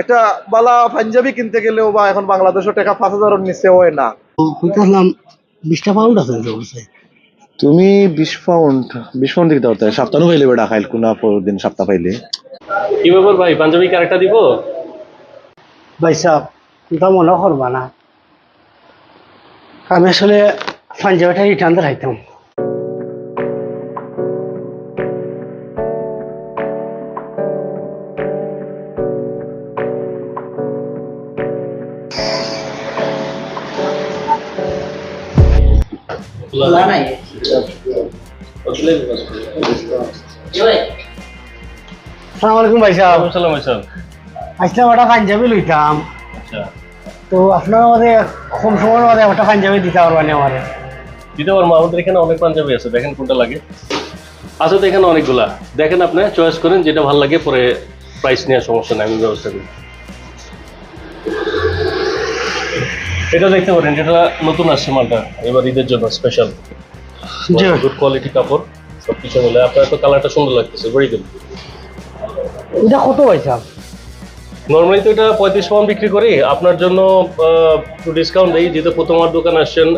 এটা বালা পাঞ্জাবি কিনতে গেলেও বা এখন বাংলাদেশের টাকা 5,000 নিচে হয় না। কইতাছিলাম 20টা পাউন্ড আছে তো বলছে। তুমি 20 পাউন্ড দিতে পারতে সপ্তাহ পাইলে বেটা খাইল কোনা দিন সপ্তাহ পাইলে। কি ব্যাপার ভাই, পাঞ্জাবি কি আরেকটা দিব? ভাই সাহেব কোনটা মনে করবা না, আমি আসলে পাঞ্জাবিটা রিটার্ন দিয়ে রাখতাম। আসসালামু আলাইকুম ভাই সাহেব। সালাম ভাইসাব। আসলাম একটা পাঞ্জাবি লইতাম, আচ্ছা, তো আপনার মধ্যে কম সময়ের মধ্যে একটা পাঞ্জাবি দিতে পারবেন আমারে? দিতে পারবো। আমাদের এখানে অনেক পাঞ্জাবি আছে, দেখেন কোনটা লাগে। আছে তো এখানে অনেকগুলা, দেখেন আপনি চয়েস করেন যেটা ভালো লাগে, পরে প্রাইস নেওয়ার সমস্যা নাই, আমি ব্যবস্থা করি। এটা দেখতে পারেন, যেটা নতুন আসছে মালটা, এবার ঈদের জন্য স্পেশাল। জি। গুড কোয়ালিটি কাপড়, সব কিছু মিলে আপনার তো কালারটা সুন্দর লাগতেছে, ভেরি গুড। এটা কত ভাই সাহেব? নর্মালি তো এটা 35 পাউন্ড বিক্রি করি, আপনার জন্য একটু ডিসকাউন্ট দিই, যেহেতু প্রথমবার দোকানে আসছেন,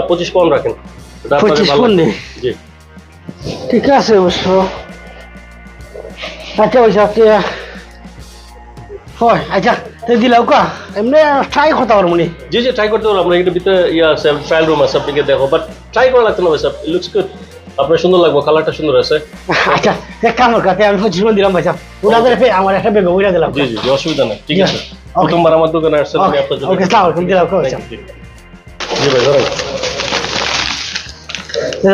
25 পাউন্ড রাখেন। এটা আপনাকে 25 ভালো পাউন্ড লাগবে। জি, ঠিক আছে অবশ্য। আচ্ছা ভাই সাহেব হয়, আচ্ছা তো দিলাও কা এমনি ট্রাই করতে পারবো নি? জি জি, ট্রাই করতে পারবো। আপনার এটা ভিতরে ইয়া আছে, ট্রায়াল রুম আছে, আপনাকে দেখো, বাট ট্রাই করা লাগতো না ভাই সাহেব, লুকস গুড। আপনার সুন্দর লাগবে, কালারটা সুন্দর আছে। আচ্ছা এক কাম করতে আমি 25 পাউন্ড দিলাম ভাই সাহেব, ওনাদের আমার একটা বেগ ওইটা দিলাম। জি জি জি, অসুবিধা নেই, ঠিক আছে। Okay. প্রথমবার আমার দোকানে আসছেন, আমি আপনার জন্য। ওকে সালাম আলাইকুম, দিলাম ভাই সাহেব। জি ভাই, ধরেন।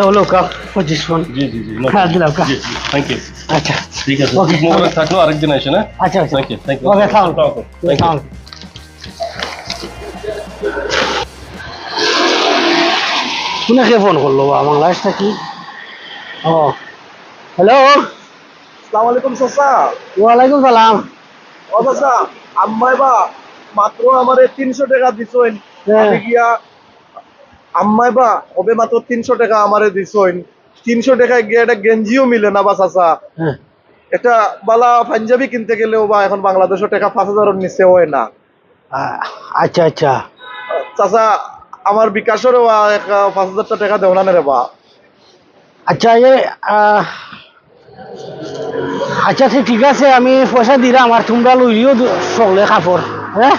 হলো কা 25 পাউন্ড। জি জি জি, হ্যাঁ দিলাম কা। জি জি, থ্যাংক ইউ। আচ্ছা ঠিক আছে, Okay. মোবাইল থাকলো, আরেকদিন আসেন। হ্যাঁ, আচ্ছা আচ্ছা থ্যাংক ইউ, থ্যাংক ইউ। ওকে সালাম থ্যাংক ইউ। সালাম। কোনাকে ফোন করলো বাংলাদেশ থেকে? ও হ্যালো, আসসালামু আলাইকুম চাচা। ওয়ালাইকুম সালাম। ও চাচা, আম্মাই বা মাত্র আমারে 300 টাকা দিছইন। হ্যাঁ। আমি গিয়া আম্মাই বা হবে মাত্র 300 টাকা আমারে দিছইন। 300 টাকায় গিয়ে একটা গেঞ্জিও মিলে না বা চাচা। হ্যাঁ এটা বালা পাঞ্জাবি কিনতে গেলেও বা এখন বাংলাদেশের টাকা 5,000 নিচে হয় না। আচ্ছা আচ্ছা চাচা আমার বিকাশেরও 5,000 টাকা দেও না রে বা। আচ্ছা আচ্ছা ঠিক আছে, আমি পয়সা দিলাম আর তোমরা লইলিও সকলে কাপড়। হ্যাঁ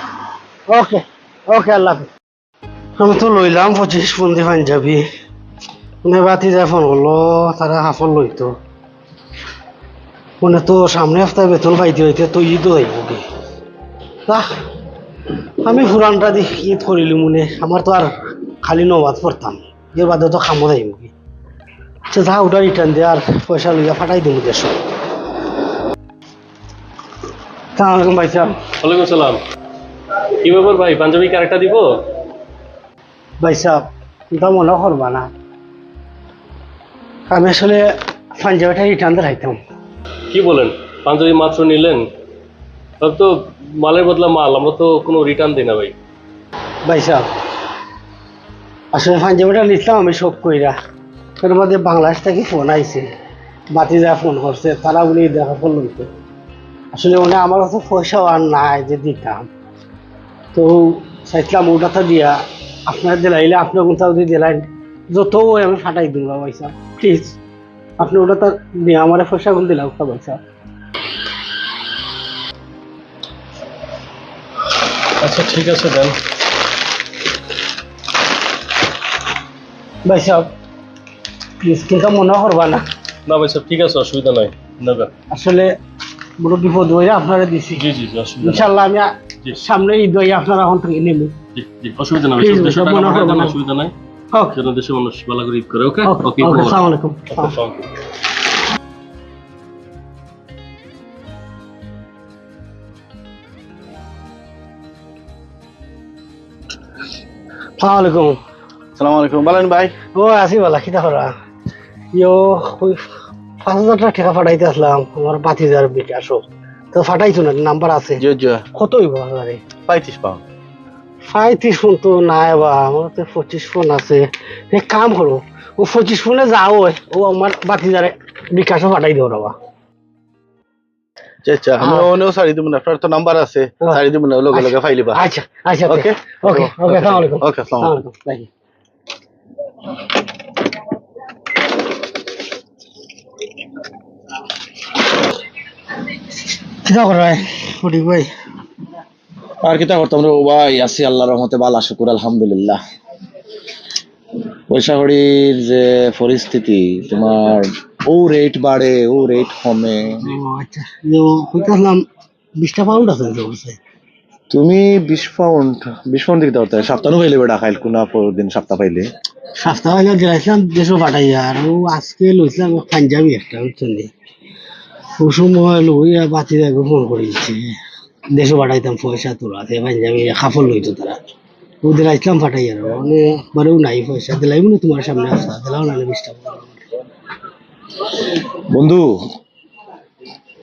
ওকে ওকে, আল্লাহ হাফেজ। আমি তো লইলাম 25 পন্দি পাঞ্জাবি, মানে বাতি যা ফোন করলো তারা কাপড় লইতো, মানে তো সামনে সপ্তাহে বেতন পাইতে হইতে তো ঈদ হইব কি। আমি ফুরানটা দি ঈদ করিলি মনে, আমার তো আর খালি নবাদ পড়তাম, এর বাদে তো খামো যাইব কি। আচ্ছা যা ওটা রিটার্ন দিয়ে আর পয়সা লইয়া ফাটাই দিব দেশ। সালামালাইকুম ভাই সাহেব। ওয়ালাইকুম সালাম। কি ব্যাপার ভাই, পাঞ্জাবি কি আরেকটা দিব? ভাই সাহেব ওটা মনে করবা না, আমি আসলে পাঞ্জাবিটা রিটার্ন দিয়ে রাখতাম। কি বলেন, পাঞ্জাবি মাত্র নিলেন? তাহলে তো মালের বদলা মাল, আমরা তো কোনো রিটার্ন দিই না ভাই। ভাই সাহেব আসলে পাঞ্জাবিটা নিতাম আমি শোক কইরা, এর মধ্যে বাংলাদেশ থেকে ফোন আইছে, বাতি যা ফোন করছে তারা বলে দেখা ফোন লইতে। আসলে মানে আমার কাছে পয়সাও আর নাই যে দিতাম, তো চাইছিলাম ওটা তো দিয়া আপনার দিলাইলে আপনার কোথাও দিয়ে দিলাইন, যত ওই আমি ফাটাই দিব ভাই সাহেব, প্লিজ আপনি ওটা তো দিয়ে আমার পয়সা কোন দিলাম ভাই সাহেব। আচ্ছা ঠিক আছে, দেন। ভাই সাহেব প্লিজ কিন্তু মনে করবা না, না ভাই সাহেব, ঠিক আছে, অসুবিধা নাই, নেবেন। আসলে বড় বিপদ হয়ে আপনারা দিছি। জি জি জি, অসুবিধা নেই। ইনশাল্লাহ আমি জি সামনে ঈদ হয়ে আপনারা এখন থেকে নেব। জি জি, অসুবিধা নাই। Please, দেশের টাকা মনে পাঠায় করবেন দেন, না। অসুবিধা নাই। ওকে যেন দেশের মানুষ ভালো করে ঈদ করে। ওকে ওকে ওকে, ওকে, আসসালামু আলাইকুম। আসসালামু আলাইকুম। সালাম আলাইকুম, বলেন ভাই। ও আসি বলা কিতা করা ইয়ো, ওই 5,000 টাকা পাঠাইতে আসলাম আমার বাতিজার বিকাশও, তো ফাটাইছো না, নাম্বার আছে? জি জি, কত হইব হাজারে? 35 পাউন্ড। 35 ফোন তো নাই বা, আমার তো 25 ফোন আছে। এক কাম করো, ও 25 ফোনে যাও, ও আমার বাতিজারে বিকাশও ফাটাই দেবো বাবা। আচ্ছা আমি ওনেও সারি দিব না, আপনার তো নাম্বার আছে, সারি দিব না, লগে লগে ফাইলিবা। আচ্ছা আচ্ছা ওকে ওকে ওকে আসসালামু আলাইকুম। ওকে, আসসালামু আলাইকুম। বাই। কিটা করা ফটিক ভাই? আর কিতা করতাম রে ভাই, আছি আল্লাহর রহমতে ভালো, শুকুর আলহামদুলিল্লাহ। পয়সা কড়ির যে পরিস্থিতি, তোমার ও রেট বাড়ে ও রেট কমে। আচ্ছা কইতাছিলাম 20টা পাউন্ড আছে তো বলছে। তুমি 20 পাউন্ড দিতে পারতে, সপ্তাহ পাইলে বেটা খাইল কোনা দিন সপ্তাহ পাইলে। সপ্তাহ আগে দিলাইছিলাম দেশও পাঠাইয়া, আর ও আজকে লইছিলাম পাঞ্জাবি একটা, বুঝছেন নি? ও সময় লইয়া বাতি যাকে ফোন করে দিচ্ছে দেশও পাঠাইতাম পয়সা তোরা পাঞ্জাবি কাপড় লইতো তারা, ও দিলাইছিলাম পাঠাইয়া, মানে একবারেও নাই পয়সা, দিলাইব না তোমার সামনে আসা, দিলাও না 20টা পাউন্ড। বন্ধু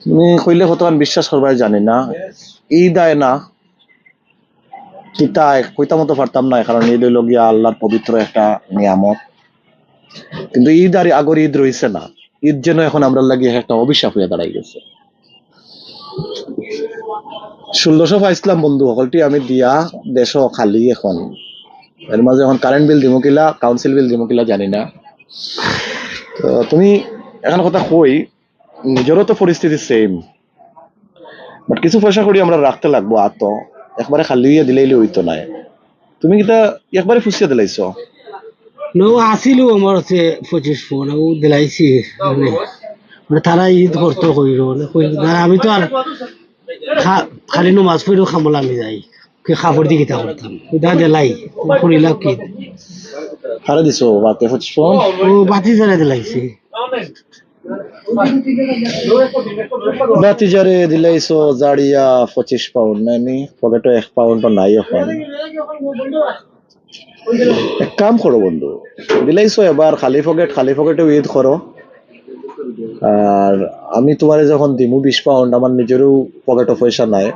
তুমি কইলে কতক্ষণ বিশ্বাস করবার জানি না, ঈদ আয় না কিতা কইতা মতো পারতাম না, কারণ ঈদ হইল গিয়া আল্লাহর পবিত্র একটা নিয়ামত। কিন্তু ঈদ আর আগর ঈদ রইছে না, ঈদ যেন এখন আমরা লাগিয়ে একটা অভিশাপ হয়ে দাঁড়াই গেছে। 1600 পাইছিলাম বন্ধু, সকলটি আমি দিয়া দেশ খালি এখন। এর মাঝে এখন কারেন্ট বিল দিমু কিলা, কাউন্সিল বিল দিমু কিলা জানি না। তো তুমি এখন কথা কই, নিজেরও তো পরিস্থিতি সেম, বাট কিছু পয়সা করি আমরা রাখতে লাগবো, আর তো একবারে খালি হইয়া দিলেইলে হইতো না। তুমি কিটা একবারে ফুসিয়া দিলাইছো? নো আসিল আমার হচ্ছে 25 ফোন, ও দিলাইছি, মানে তারা ঈদ করতো কইল, আমি তো আর খালি নমাজ পড়েও খামলা আমি যাই, খাবার দিকে তা করতাম, ওইটা দিলাই করিলাম কি, হারে দিছো বাতে 25 পাউন্ড? ও বাতি জ্বালা দিলাইছি। বাতিজারে দিলাইছো জাড়িয়া 25 পাউন্ড, নানি পকেটে 1 পাউন্ড নাই এখন। এক কাম করো বন্ধু, দিলাইছো এবার খালি পকেটে ঈদ করো। আর আমি তোমারে যখন দিমু 20 পাউন্ড, আমার নিজেরও পকেটে পয়সা নাই,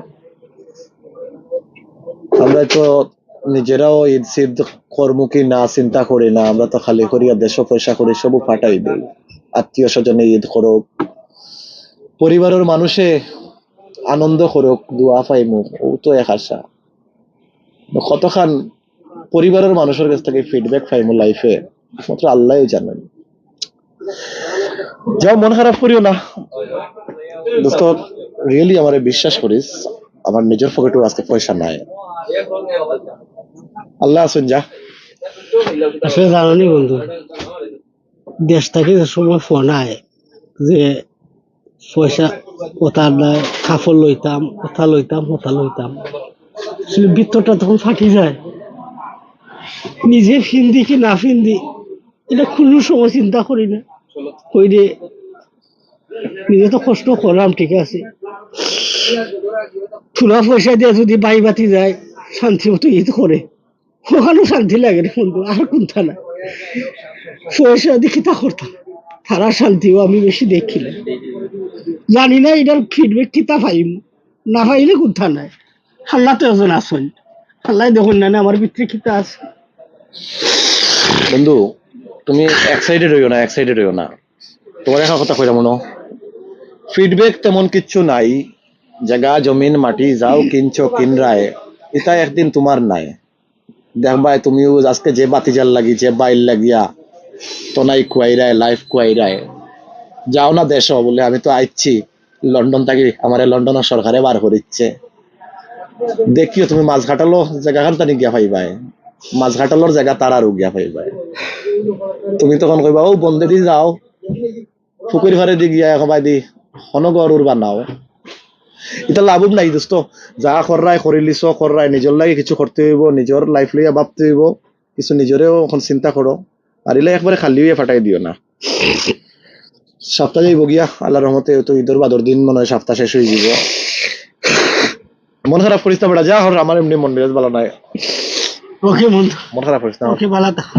আমরা তো নিজেরাও ঈদ সিদ করবো কি না চিন্তা করি না, আমরা তো খালি করিয়া দেশ পয়সা করি সবু ফাটাই দিই। আত্মীয় স্বজনে ঈদ করুক, পরিবারের মানুষে আনন্দ করুক, দোয়া পাইমু, ও তো এক আশা। কতখান পরিবারের মানুষের কাছ থেকে ফিডব্যাক পাইমু লাইফে, মাত্র আল্লাহই জানেন। যাও, মন খারাপ করিও না দোস্ত, রিয়েলি আমারে বিশ্বাস করিস, আমার নিজের পকেটেও আজকে পয়সা নাই। আল্লাহ আছেন, যা। আসলে জানি বন্ধু, দেশ থেকে যে সময় ফোন আয় যে পয়সা ওটা নাই, কাপড় লইতাম ওটা লইতাম, আসলে ভিতরটা তখন ফাটি যায়। নিজে ফিন্দি কি না ফিন্দি এটা কোনো সময় চিন্তা করি না, কই রে নিজে তো কষ্ট করলাম, ঠিক আছে, তুলা পয়সা দিয়ে যদি বাই বাতি যায় শান্তি মতো ঈদ করে, ওখানেও শান্তি লাগে রে বন্ধু, আর কোনটা না। পয়সা দেখি তা করতাম, তারা শান্তিও আমি বেশি দেখিলাম, জানি না এটার ফিডব্যাক কিতা পাইম, না পাইলে কোনটা নাই। আল্লাহ তো একজন আসেন, আল্লাহ দেখুন না আমার ভিতরে কিতা আছে। বন্ধু তুমি এক্সাইটেড হইও না, তোমার একটা কথা কইরা মনো, ফিডব্যাক তেমন কিচ্ছু নাই, জায়গা জমিন মাটি যাও কিনছো কিনরায়, এটা একদিন তোমার নাই। দেখবাই তুমিও আজকে যে বাতিজাল লাগি, যে বাইল লাগিয়া তনাই কুয়াইরায় লাইফ কুয়াইরায় যাও না দেশ বলে, আমি তো আইছি লন্ডন থাকি, আমার লন্ডনের সরকারে বার করিচ্ছে, দেখিও তুমি মাছ ঘাটালো জায়গা খানতানি গিয়া পাইবাই, মাছ ঘাটালোর জায়গা তারারও গিয়া পাইবাই। তুমি তখন কইবা ও বন্ধে দি যাও, পুকুর ঘরে দি গিয়া সবাই দি হনগরুর বানাও, এটা লাভব নাই দোস্ত। যা কররাই করিলিছ কররাই, নিজের লাগে কিছু করতে হইব, নিজের লাইফ লইয়া ভাবতে হইব, কিছু নিজরেও এখন চিন্তা করো, আর এলে একবারে খালি হইয়া ফাটাই দিও না। সপ্তাহ যাইব গিয়া আল্লাহর রহমতে, তো ঈদের বাদর দিন মনে হয় সপ্তাহ শেষ হয়ে যাব। মন খারাপ করিস না বেটা, যা হর, আমার এমনি মন মেজাজ ভালো নাই। ওকে বন্ধু, মন খারাপ করিস না। ওকে ভালো থাক।